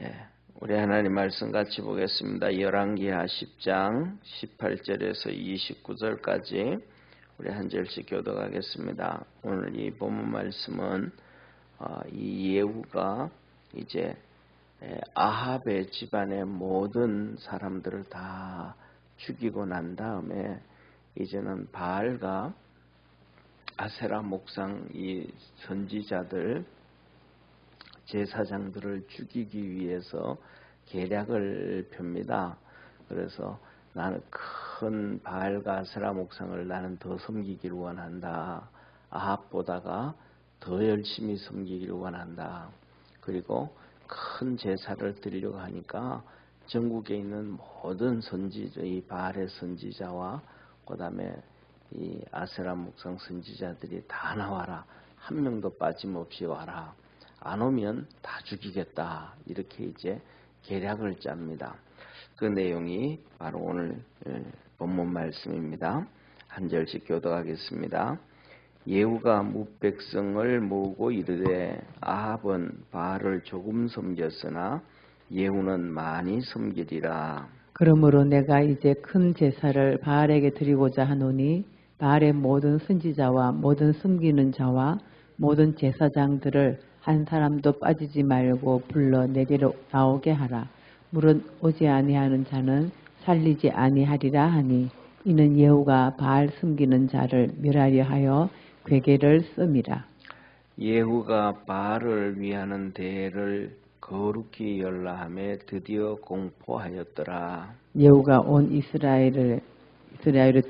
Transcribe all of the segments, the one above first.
예, 우리 하나님 말씀 같이 보겠습니다. 열왕기하 10장 18절에서 29절까지 우리 한 절씩 교독하겠습니다. 오늘 이 본문 말씀은 이 예후가 이제 아합의 집안의 모든 사람들을 다 죽이고 난 다음에 이제는 바알과 아세라 목상 이 선지자들 제사장들을 죽이기 위해서 계략을 펴니다. 그래서 나는 큰 바알과 아세라 목상을 나는 더 섬기기를 원한다. 아합보다가 더 열심히 섬기기를 원한다. 그리고 큰 제사를 드리려고 하니까 전국에 있는 모든 선지자, 이 바알의 선지자와 그 다음에 이 아세라 목상 선지자들이 다 나와라. 한 명도 빠짐없이 와라. 안 오면 다 죽이겠다. 이렇게 이제 계략을 짭니다. 그 내용이 바로 오늘 본문 말씀입니다. 한 절씩 교독하겠습니다. 예후가 뭇백성을 모으고 이르되 아합은 바알을 조금 섬겼으나 예후는 많이 섬기리라. 그러므로 내가 이제 큰 제사를 바알에게 드리고자 하노니 바알의 모든 선지자와 모든 섬기는 자와 모든 제사장들을 한 사람도 빠지지 말고 불러 내게로 나오게 하라. 물은 오지 아니하는 자는 살리지 아니하리라 하니 이는 예후가 바알 섬기는 자를 멸하려 하여 괴계를 씀이라. 예후가 바알을 위하는 대회를 거룩히 열라하며 드디어 공포하였더라. 예후가 온 이스라엘을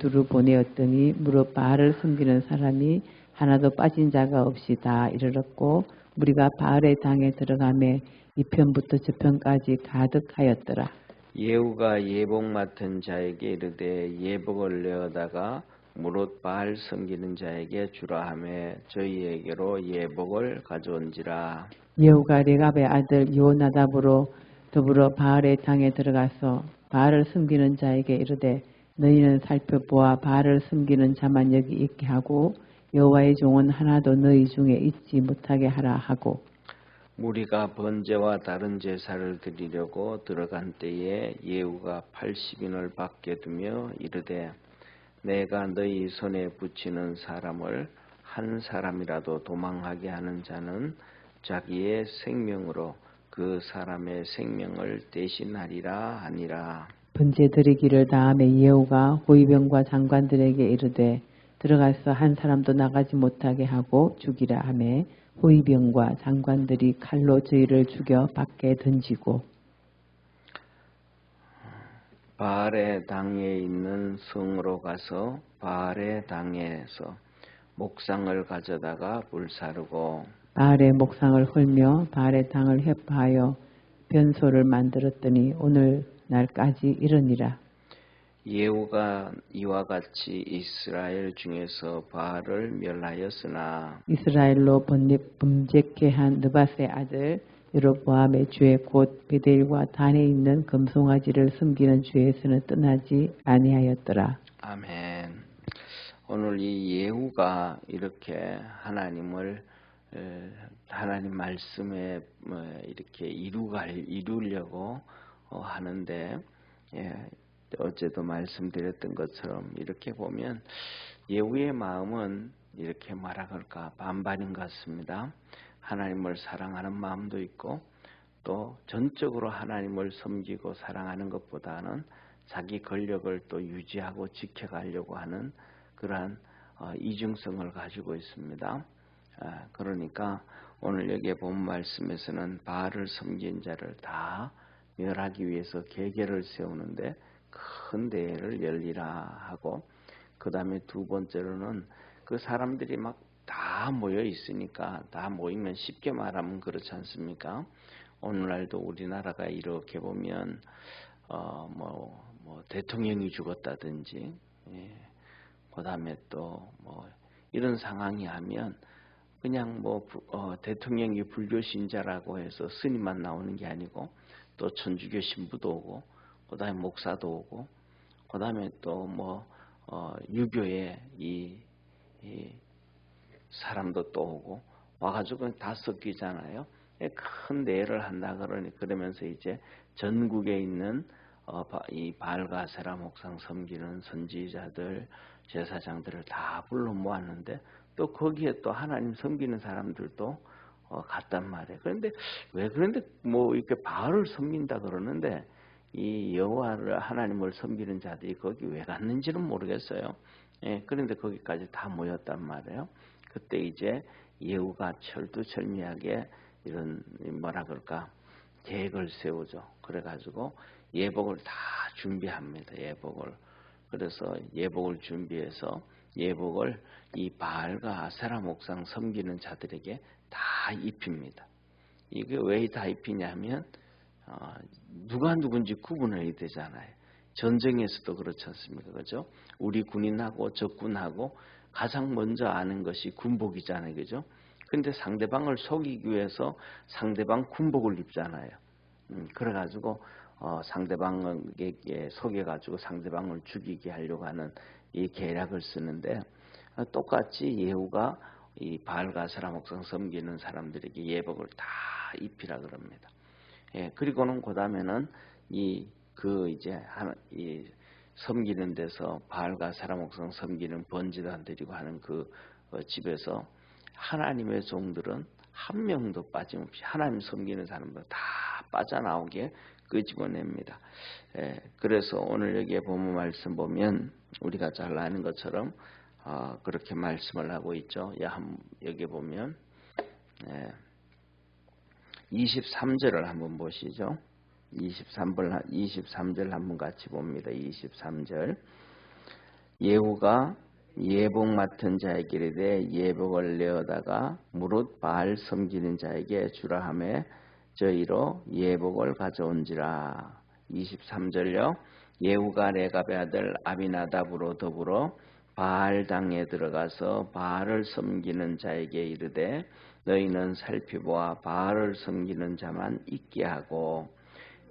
두루 보내었더니 무릇 바알을 섬기는 사람이 하나도 빠진 자가 없이 다 이르렀고 무리가 바알의 당에 들어가매 이편부터 저편까지 가득하였더라. 예후가 예복 맡은 자에게 이르되 예복을 내어다가 무릇 바알 섬기는 자에게 주라 하며 저희에게로 예복을 가져온지라. 예후가 레갑의 아들 요나답으로 더불어 바알의 당에 들어가서 바알을 섬기는 자에게 이르되 너희는 살펴보아 바알을 섬기는 자만 여기 있게 하고 여호와의 종은 하나도 너희 중에 있지 못하게 하라 하고 무리가 번제와 다른 제사를 드리려고 들어간 때에 예후가 80인을 밖에 두며 이르되 내가 너희 손에 붙이는 사람을 한 사람이라도 도망하게 하는 자는 자기의 생명으로 그 사람의 생명을 대신하리라 하니라. 번제 드리기를 다음에 예후가 호위병과 장관들에게 이르되 들어가서 한 사람도 나가지 못하게 하고 죽이라 하매 호위병과 장관들이 칼로 저희를 죽여 밖에 던지고 바알의 당에 있는 성으로 가서 바알의 당에서 목상을 가져다가 불사르고 바알의 목상을 헐며 바알의 당을 회파하여 변소를 만들었더니 오늘날까지 이르니라. 예후가 이와 같이 이스라엘 중에서 바알을 멸하였으나 이스라엘로 범죄케 한 느밧의 아들 여로보암의 죄 곧 베델과 단에 있는 금송아지를 섬기는 죄에서는 떠나지 아니하였더라. 아멘. 오늘 이 예후가 이렇게 하나님 말씀에 이렇게 이루려고 하는데 어제도 말씀드렸던 것처럼 이렇게 보면 예후의 마음은 이렇게 말할까 반반인 것 같습니다. 하나님을 사랑하는 마음도 있고 또 전적으로 하나님을 섬기고 사랑하는 것보다는 자기 권력을 또 유지하고 지켜가려고 하는 그러한 이중성을 가지고 있습니다. 그러니까 오늘 여기에 본 말씀에서는 바알을 섬긴 자를 다 멸하기 위해서 계계를 세우는데 큰 대회를 열리라 하고 그 다음에 두 번째로는 그 사람들이 막 다 모여 있으니까 다 모이면 쉽게 말하면 그렇지 않습니까? 오늘날도 우리나라가 이렇게 보면 대통령이 죽었다든지 그 다음에 또 이런 상황이 하면 그냥 대통령이 불교 신자라고 해서 스님만 나오는 게 아니고 또 천주교 신부도 오고 그 다음에 목사도 오고 그 다음에 또 유교의 이 사람도 또 오고 와가지고 다 섞이잖아요. 큰 대회를 한다 그러면서 이제 전국에 있는 이 바알과 아세라 목상 섬기는 선지자들, 제사장들을 다 불러 모았는데 또 거기에 또 하나님 섬기는 사람들도 갔단 말이에요. 그런데 왜 그런데 뭐 이렇게 바알을 섬긴다 그러는데 이 여호와를 하나님을 섬기는 자들이 거기 왜 갔는지는 모르겠어요. 예, 그런데 거기까지 다 모였단 말이에요. 그때 이제 예후가 철두철미하게 이런 뭐라 그럴까 계획을 세우죠. 그래가지고 예복을 다 준비합니다. 예복을. 그래서 예복을 준비해서 예복을 이 바알과 아세라 목상 섬기는 자들에게 다 입힙니다. 이게 왜 다 입히냐면 누가 누군지 구분해야 되잖아요. 전쟁에서도 그렇지 않습니까? 그죠? 우리 군인하고 적군하고 가장 먼저 아는 것이 군복이잖아요. 그죠? 근데 상대방을 속이기 위해서 상대방 군복을 입잖아요. 그래가지고 상대방에게 속여가지고 상대방을 죽이게 하려고 하는 이 계략을 쓰는데 똑같이 예후가 이 바알과 아세라 목상 섬기는 사람들에게 예복을 다 입히라 그럽니다. 예, 그리고는 그 다음에는 이 섬기는 데서 바알과 아세라 목상 섬기는 번제단 드리고 하는 그 집에서 하나님의 종들은 한 명도 빠짐없이 하나님 섬기는 사람들 다 빠져나오게 끄집어냅니다. 예, 그래서 오늘 여기에 본문 말씀 보면 우리가 잘 아는 것처럼 그렇게 말씀을 하고 있죠. 여기 보면 23절을 한번 보시죠. 23절 한번 같이 봅니다. 23절 예후가 예복 맡은 자에게 이르되 예복을 내어다가 무릇 바알 섬기는 자에게 주라 하매 저희로 예복을 가져온지라. 23절요. 예후가 레갑의 아들 아비나답으로 더불어 바알 당에 들어가서 바알을 섬기는 자에게 이르되 너희는 살피보아 바알을 섬기는 자만 있게 하고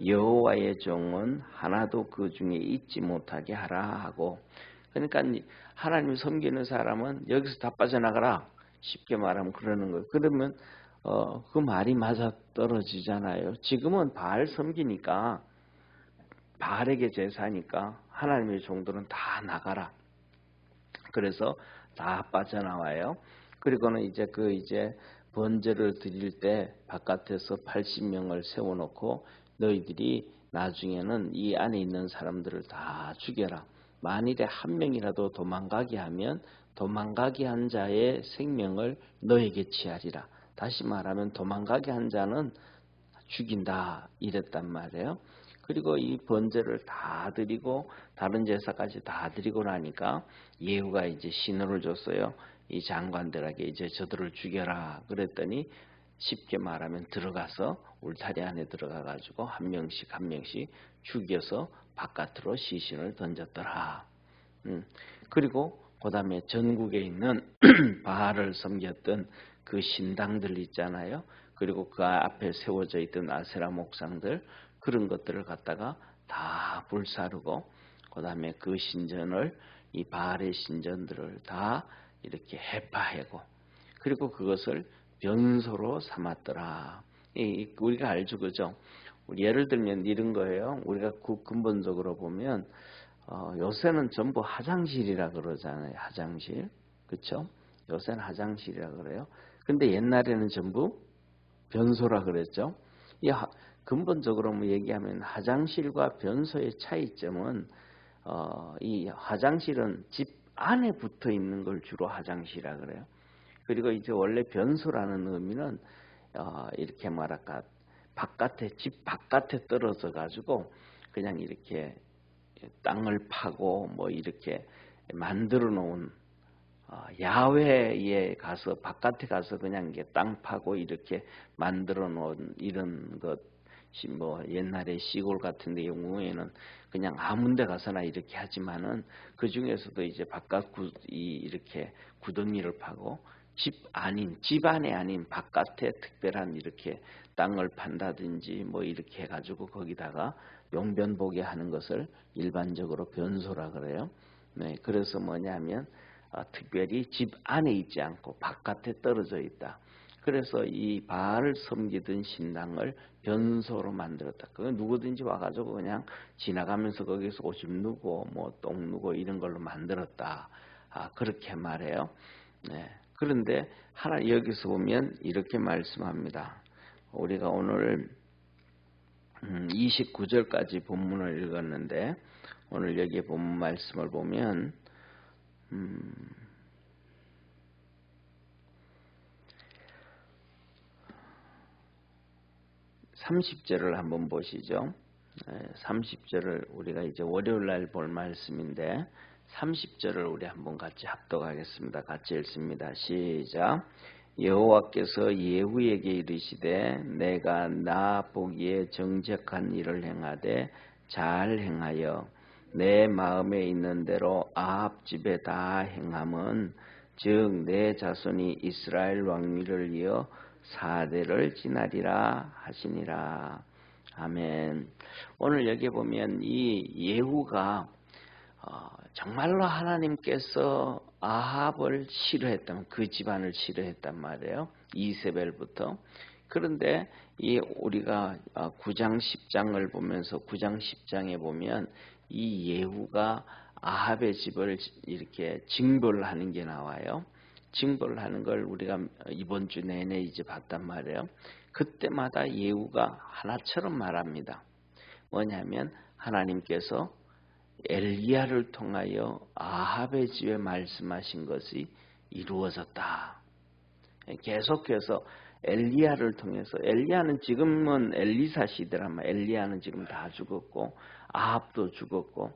여호와의 종은 하나도 그 중에 있지 못하게 하라 하고. 그러니까 하나님 섬기는 사람은 여기서 다 빠져나가라 쉽게 말하면 그러는 거예요. 그러면 그 말이 맞아 떨어지잖아요. 지금은 바알 섬기니까 바알에게 제사니까 하나님의 종들은 다 나가라. 그래서 다 빠져나와요. 그리고는 이제 번제를 드릴 때 바깥에서 80명을 세워놓고 너희들이 나중에는 이 안에 있는 사람들을 다 죽여라. 만일에 한 명이라도 도망가게 하면 도망가게 한 자의 생명을 너에게 취하리라. 다시 말하면 도망가게 한 자는 죽인다 이랬단 말이에요. 그리고 이 번제를 다 드리고 다른 제사까지 다 드리고 나니까 예후가 이제 신호를 줬어요. 이 장관들에게 이제 저들을 죽여라 그랬더니 쉽게 말하면 들어가서 울타리 안에 들어가 가지고 한 명씩 죽여서 바깥으로 시신을 던졌더라. 그리고 그 다음에 전국에 있는 바알을 섬겼던 그 신당들 있잖아요. 그리고 그 앞에 세워져 있던 아세라 목상들 그런 것들을 갖다가 다 불사르고 그 다음에 그 신전을 이 바알의 신전들을 다 이렇게 해파하고 그리고 그것을 변소로 삼았더라. 우리가 알죠, 그죠? 예를 들면 이런 거예요. 우리가 근본적으로 보면 요새는 전부 화장실이라 그러잖아요. 화장실, 그렇죠? 요새는 화장실이라 그래요. 근데 옛날에는 전부 변소라 그랬죠. 근본적으로 뭐 얘기하면 화장실과 변소의 차이점은 이 화장실은 집 안에 붙어 있는 걸 주로 화장실이라 그래요. 그리고 이제 원래 변소라는 의미는 이렇게 말할까 집 바깥에 떨어져 가지고 그냥 이렇게 땅을 파고 뭐 이렇게 만들어 놓은 야외에 가서 바깥에 가서 그냥 이게 땅 파고 이렇게 만들어 놓은 이런 것이 뭐 옛날에 시골 같은 데 경우에는 그냥 아무 데 가서나 이렇게 하지만은 그 중에서도 이제 이렇게 구덩이를 파고 집 안에 아닌 바깥에 특별한 이렇게 땅을 판다든지 뭐 이렇게 해가지고 거기다가 용변 보게 하는 것을 일반적으로 변소라 그래요. 네, 그래서 뭐냐면 특별히 집 안에 있지 않고 바깥에 떨어져 있다. 그래서 이 바알을 섬기던 신당을 변소로 만들었다. 그 누구든지 와가지고 그냥 지나가면서 거기서 오줌 누고 뭐 똥 누고 이런 걸로 만들었다. 그렇게 말해요. 네. 그런데 하나 여기서 보면 이렇게 말씀합니다. 우리가 오늘 29절까지 본문을 읽었는데 오늘 여기 본문 말씀을 보면 30절을 한번 보시죠. 30절을 우리가 이제 월요일 날 볼 말씀인데 30절을 우리 한번 같이 합독하겠습니다. 같이 읽습니다. 시작. 여호와께서 예후에게 이르시되 내가 나 보기에 정직한 일을 행하되 잘 행하여 내 마음에 있는 대로 아합 집에 다 행함은 즉 내 자손이 이스라엘 왕위를 이어 4대를 지나리라 하시니라. 아멘. 오늘 여기 보면 이 예후가 정말로 하나님께서 아합을 싫어했던 그 집안을 싫어했단 말이에요. 이세벨부터. 그런데 이 우리가 9장 10장을 보면서 9장 10장에 보면 이 예후가 아합의 집을 이렇게 징벌을 하는 게 나와요. 징벌을 하는 걸 우리가 이번 주 내내 이제 봤단 말이에요. 그때마다 예후가 하나처럼 말합니다. 뭐냐면 하나님께서 엘리야를 통하여 아합의 집에 말씀하신 것이 이루어졌다. 계속해서 엘리야를 통해서 엘리야는 지금은 엘리사 시대란 말이에요. 엘리야는 지금 다 죽었고 아합도 죽었고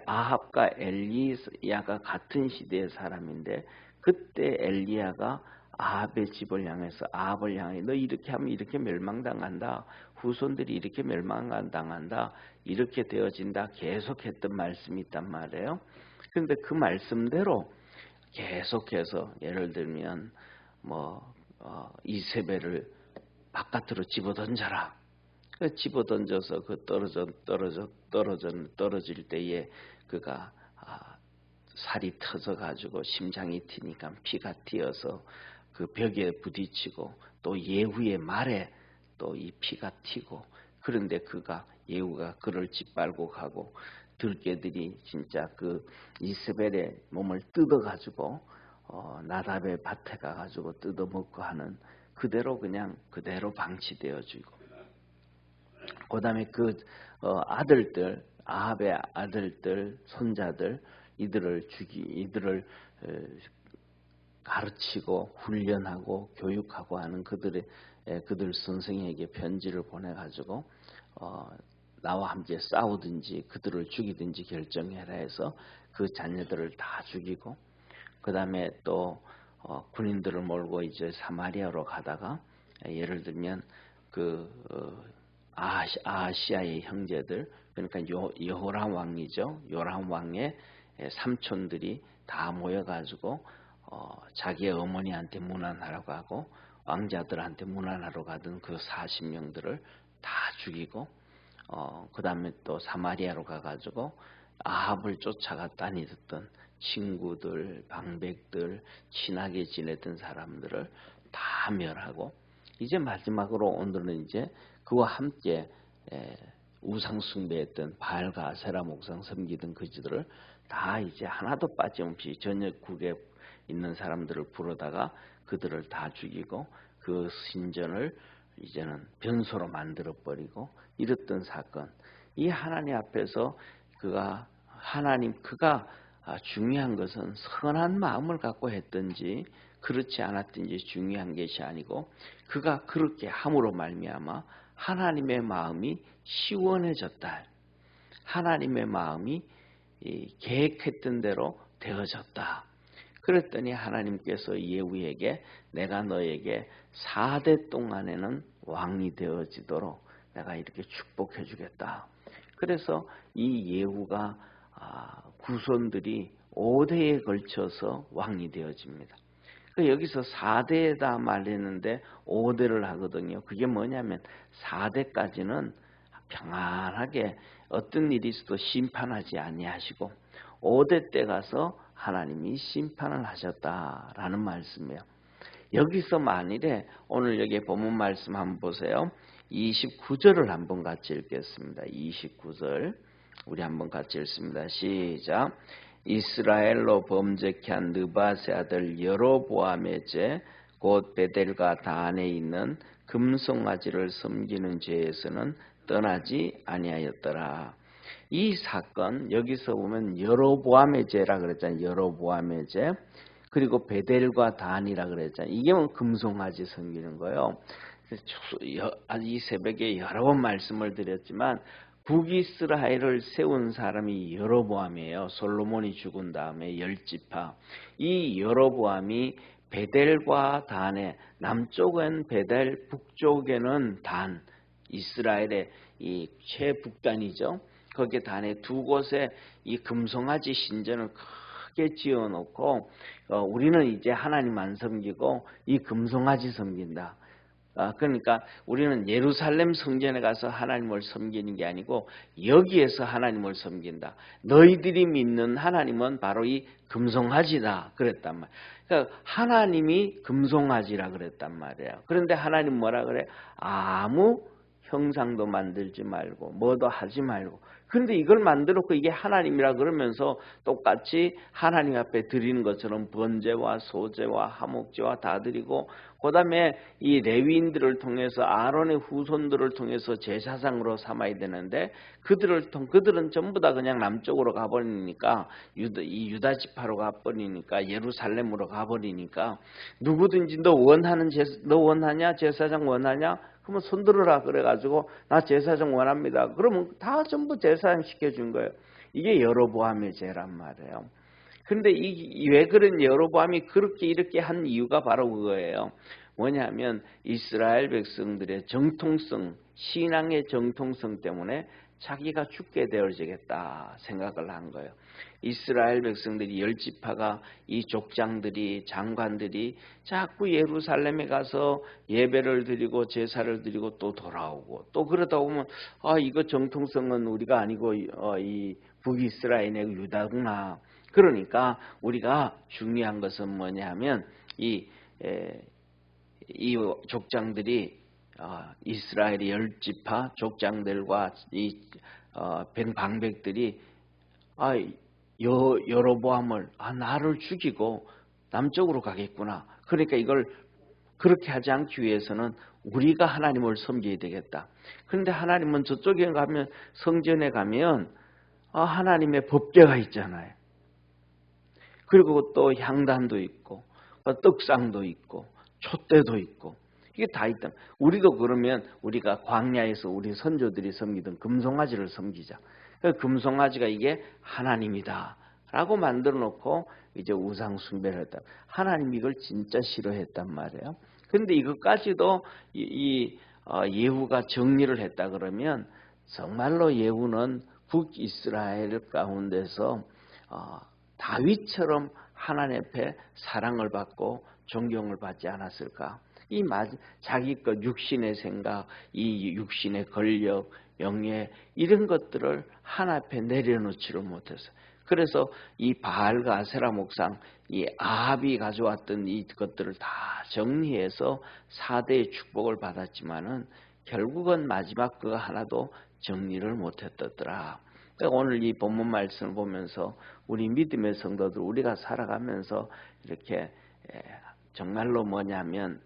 아합과 엘리야가 같은 시대의 사람인데 그때 엘리야가 아합의 집을 향해서 아합을 향해 너 이렇게 하면 이렇게 멸망당한다. 후손들이 이렇게 멸망당한다. 이렇게 되어진다. 계속했던 말씀이 있단 말이에요. 그런데 그 말씀대로 계속해서 예를 들면 이세벨을 바깥으로 집어던져라. 집어던져서 그 떨어질 때에 그가 살이 터져 가지고 심장이 튀니까 피가 튀어서 그 벽에 부딪히고 또 예후의 말에 또 이 피가 튀고 그런데 예후가 그를 짓밟고 가고 들깨들이 진짜 그 이세벨의 몸을 뜯어 가지고 나답의 밭에 가 가지고 뜯어 먹고 하는 그대로 방치되어지고 그다음에 아들들 아합의 아들들 손자들 이들을 가르치고 훈련하고 교육하고 하는 그들 선생에게 편지를 보내 가지고 나와 함께 싸우든지 그들을 죽이든지 결정해라 해서 그 자녀들을 다 죽이고 그다음에 또 군인들을 몰고 이제 사마리아로 가다가 예를 들면 아하시아의 형제들 그러니까 여호람 왕이죠. 요람 왕의 삼촌들이 다 모여가지고 자기의 어머니한테 문안하라고 하고 왕자들한테 문안하러 가던 그 40명들을 다 죽이고 그 다음에 또 사마리아로 가가지고 아합을 쫓아가 다니던 친구들, 방백들, 친하게 지내던 사람들을 다 멸하고 이제 마지막으로 오늘은 이제 그와 함께 우상 숭배했던 바알과 아세라 목상 섬기던 그들을 다 이제 하나도 빠짐없이 전역국에 있는 사람들을 불러다가 그들을 다 죽이고 그 신전을 이제는 변소로 만들어 버리고 이랬던 사건. 이 하나님 앞에서 그가 중요한 것은 선한 마음을 갖고 했든지 그렇지 않았든지 중요한 것이 아니고 그가 그렇게 함으로 말미암아 하나님의 마음이 시원해졌다. 하나님의 마음이 계획했던 대로 되어졌다. 그랬더니 하나님께서 예후에게 내가 너에게 4대 동안에는 왕이 되어지도록 내가 이렇게 축복해 주겠다. 그래서 이 예후가 후손들이 5대에 걸쳐서 왕이 되어집니다. 여기서 4대에다 말했는데 5대를 하거든요. 그게 뭐냐면 4대까지는 평안하게 어떤 일이 있어도 심판하지 아니하시고 5대 때 가서 하나님이 심판을 하셨다라는 말씀이에요. 여기서 만일에 오늘 여기 본문 말씀 한번 보세요. 29절을 한번 같이 읽겠습니다. 29절 우리 한번 같이 읽습니다. 시작. 이스라엘로 범죄케 한 느밧의 아들 여로보암의 죄 곧 베델과 다안에 있는 금송아지를 섬기는 죄에서는 떠나지 아니하였더라. 이 사건 여기서 보면 여로보암의 죄라 그랬잖아요. 여로보암의 죄. 그리고 베델과 다안이라 그랬잖아요. 이게 뭐 금송아지 섬기는 거예요. 이 새벽에 여러 번 말씀을 드렸지만 북이스라엘을 세운 사람이 여로보암이에요. 솔로몬이 죽은 다음에 10지파. 이 여로보암이 베델과 단에 남쪽은 베델, 북쪽에는 단, 이스라엘의 이 최북단이죠. 거기에 단에 두 곳에 이 금송아지 신전을 크게 지어놓고 우리는 이제 하나님 안 섬기고 이 금송아지 섬긴다. 그러니까 우리는 예루살렘 성전에 가서 하나님을 섬기는 게 아니고 여기에서 하나님을 섬긴다. 너희들이 믿는 하나님은 바로 이 금송아지다 그랬단 말이에요. 그러니까 하나님이 금송아지라 그랬단 말이에요. 그런데 하나님 뭐라 그래? 아무 형상도 만들지 말고 뭐도 하지 말고. 그런데 이걸 만들었고 이게 하나님이라 그러면서 똑같이 하나님 앞에 드리는 것처럼 번제와 소제와 화목제와 다 드리고 그 다음에 이 레위인들을 통해서 아론의 후손들을 통해서 제사장으로 삼아야 되는데 그들은 전부 다 그냥 남쪽으로 가버리니까 이 유다 지파로 가버리니까 예루살렘으로 가버리니까 누구든지 너 원하냐 제사장 원하냐 그러면 손들어라 그래가지고 나 제사장 원합니다. 그러면 다 전부 제사장 시켜준 거예요. 이게 여로보암의 죄란 말이에요. 그런데 왜 그런 여로보암이 그렇게 이렇게 한 이유가 바로 그거예요. 뭐냐면 이스라엘 백성들의 정통성, 신앙의 정통성 때문에 자기가 죽게 되어지겠다 생각을 한 거예요. 이스라엘 백성들이 10지파가 이 족장들이 장관들이 자꾸 예루살렘에 가서 예배를 드리고 제사를 드리고 또 돌아오고 또 그러다 보면 이거 정통성은 우리가 아니고 이 북이스라엘의 유다구나. 그러니까 우리가 중요한 것은 뭐냐면 이 족장들이 이스라엘의 10지파 족장들과 이 방백들이 여로보암을 나를 죽이고 남쪽으로 가겠구나. 그러니까 이걸 그렇게 하지 않기 위해서는 우리가 하나님을 섬겨야 되겠다. 그런데 하나님은 저쪽에 가면 성전에 가면 하나님의 법궤가 있잖아요. 그리고 또 향단도 있고 떡상도 있고 촛대도 있고 이게 다 있다. 우리도 그러면 우리가 광야에서 우리 선조들이 섬기던 금송아지를 섬기자. 금송아지가 이게 하나님이다 라고 만들어 놓고 이제 우상 숭배를 했다. 하나님 이걸 진짜 싫어했단 말이에요. 그런데 이것까지도 예후가 정리를 했다 그러면 정말로 예후는 북이스라엘 가운데서 다윗처럼 하나님 앞에 사랑을 받고 존경을 받지 않았을까? 자기 것 육신의 생각, 이 육신의 권력, 영예 이런 것들을 하나님 앞에 내려놓지를 못했어요. 그래서 이 바알과 아세라 목상, 이 아합이 가져왔던 이 것들을 다 정리해서 4대의 축복을 받았지만은 결국은 마지막 그거 하나도 정리를 못했더라. 오늘 이 본문 말씀을 보면서 우리 믿음의 성도들 우리가 살아가면서 이렇게 정말로 뭐냐면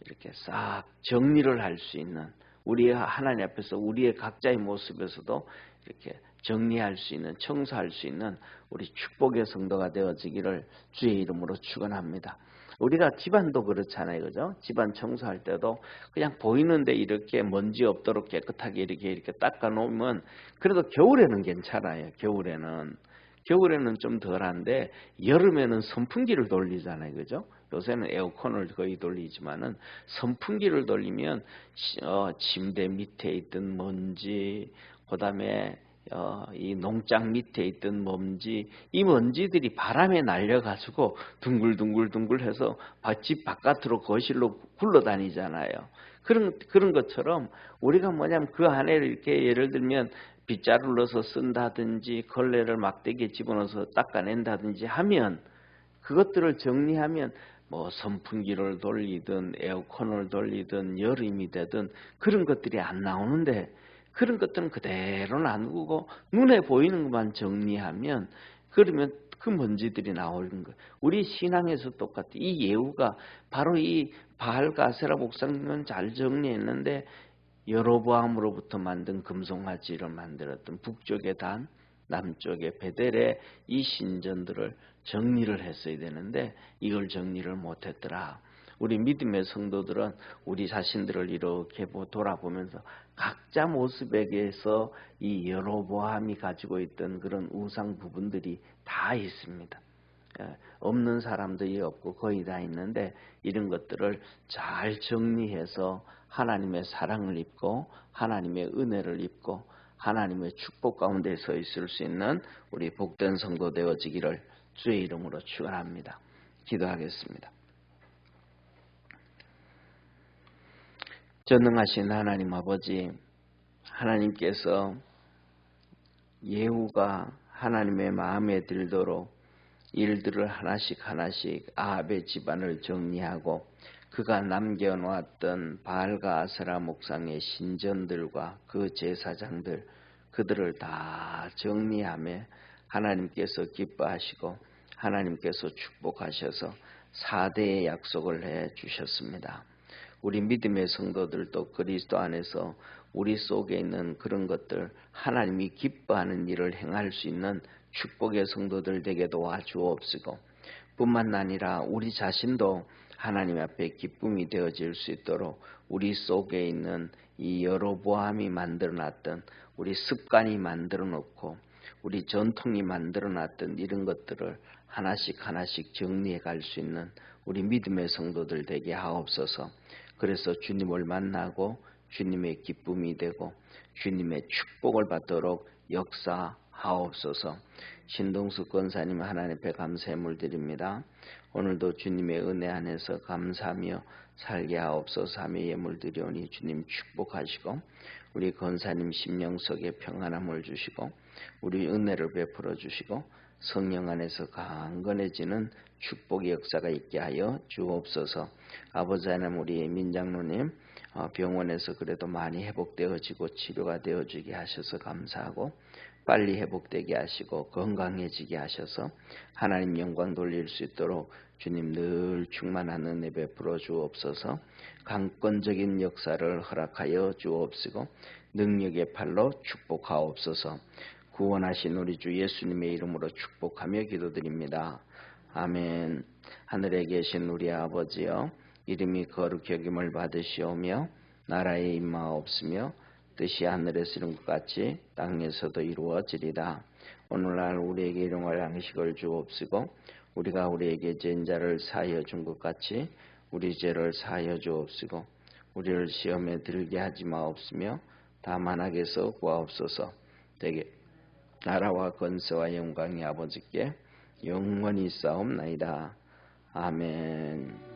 이렇게 싹 정리를 할 수 있는 우리가 하나님 앞에서 우리의 각자의 모습에서도 이렇게 정리할 수 있는 청소할 수 있는 우리 축복의 성도가 되어지기를 주의 이름으로 축원합니다. 우리가 집안도 그렇잖아요, 그죠? 집안 청소할 때도 그냥 보이는데 이렇게 먼지 없도록 깨끗하게 이렇게 닦아 놓으면 그래도 겨울에는 괜찮아요. 겨울에는 좀 덜한데 여름에는 선풍기를 돌리잖아요, 그죠? 요새는 에어컨을 거의 돌리지만은 선풍기를 돌리면 침대 밑에 있던 먼지, 그다음에 이 농장 밑에 있던 먼지, 이 먼지들이 바람에 날려가지고 둥글둥글해서 집 바깥으로 거실로 굴러다니잖아요. 그런 것처럼 우리가 뭐냐면 그 안에 이렇게 예를 들면 빗자루를 넣어서 쓴다든지 걸레를 막대기에 집어넣어서 닦아낸다든지 하면 그것들을 정리하면 뭐 선풍기를 돌리든 에어컨을 돌리든 여름이 되든 그런 것들이 안 나오는데, 그런 것들은 그대로 놔두고 눈에 보이는 것만 정리하면, 그러면 그 먼지들이 나오는 거예요. 우리 신앙에서 똑같아. 이 예후가 바로 이 바알과 아세라 목상은 잘 정리했는데, 여로보암으로부터 만든 금송아지를 만들었던 북쪽의 단, 남쪽의 베델의 이 신전들을 정리를 했어야 되는데 이걸 정리를 못했더라. 우리 믿음의 성도들은 우리 자신들을 이렇게 돌아보면서 각자 모습에게서 이 여로보암이 가지고 있던 그런 우상 부분들이 다 있습니다. 없는 사람들이 없고 거의 다 있는데, 이런 것들을 잘 정리해서 하나님의 사랑을 입고 하나님의 은혜를 입고 하나님의 축복 가운데 서 있을 수 있는 우리 복된 성도 되어지기를 주의 이름으로 축원합니다. 기도하겠습니다. 전능하신 하나님 아버지, 하나님께서 예후가 하나님의 마음에 들도록 일들을 하나씩 아합의 집안을 정리하고 그가 남겨놓았던 바알과 아세라 목상의 신전들과 그 제사장들, 그들을 다 정리하며 하나님께서 기뻐하시고 하나님께서 축복하셔서 4대의 약속을 해 주셨습니다. 우리 믿음의 성도들도 그리스도 안에서 우리 속에 있는 그런 것들, 하나님이 기뻐하는 일을 행할 수 있는 축복의 성도들 되게 도와주옵시고, 뿐만 아니라 우리 자신도 하나님 앞에 기쁨이 되어질 수 있도록 우리 속에 있는 이 여로보암이 만들어놨던 우리 습관이 만들어놓고 우리 전통이 만들어놨던 이런 것들을 하나씩 정리해 갈 수 있는 우리 믿음의 성도들 되게 하옵소서. 그래서 주님을 만나고 주님의 기쁨이 되고 주님의 축복을 받도록 역사하옵소서. 신동수 권사님 하나님 앞에 감사의 물 드립니다. 오늘도 주님의 은혜 안에서 감사하며 살게 하옵소서 하며 예물 드리오니 주님 축복하시고 우리 권사님 심령 속에 평안함을 주시고 우리 은혜를 베풀어 주시고 성령 안에서 강건해지는 축복의 역사가 있게 하여 주옵소서. 아버지 하나님, 우리 민장로님 병원에서 그래도 많이 회복되어지고 치료가 되어지게 하셔서 감사하고 빨리 회복되게 하시고 건강해지게 하셔서 하나님 영광 돌릴 수 있도록 주님 늘 충만한 은혜 베풀어 주옵소서. 강권적인 역사를 허락하여 주옵시고 능력의 팔로 축복하옵소서. 구원하신 우리 주 예수님의 이름으로 축복하며 기도드립니다. 아멘. 하늘에 계신 우리 아버지여, 이름이 거룩히 여김을 받으시오며 나라에 임하옵시며 뜻이 하늘에서 이룬 것 같이 땅에서도 이루어지리다. 오늘날 우리에게 일용할 양식을 주옵시고 우리가 우리에게 죄인 자를 사하여 준 것 같이 우리 죄를 사하여 주옵시고 우리를 시험에 들게 하지 마옵시며 다만 악에서 구하옵소서. 되게 나라와 권세와 영광이 아버지께 영원히 있사옵나이다. 아멘.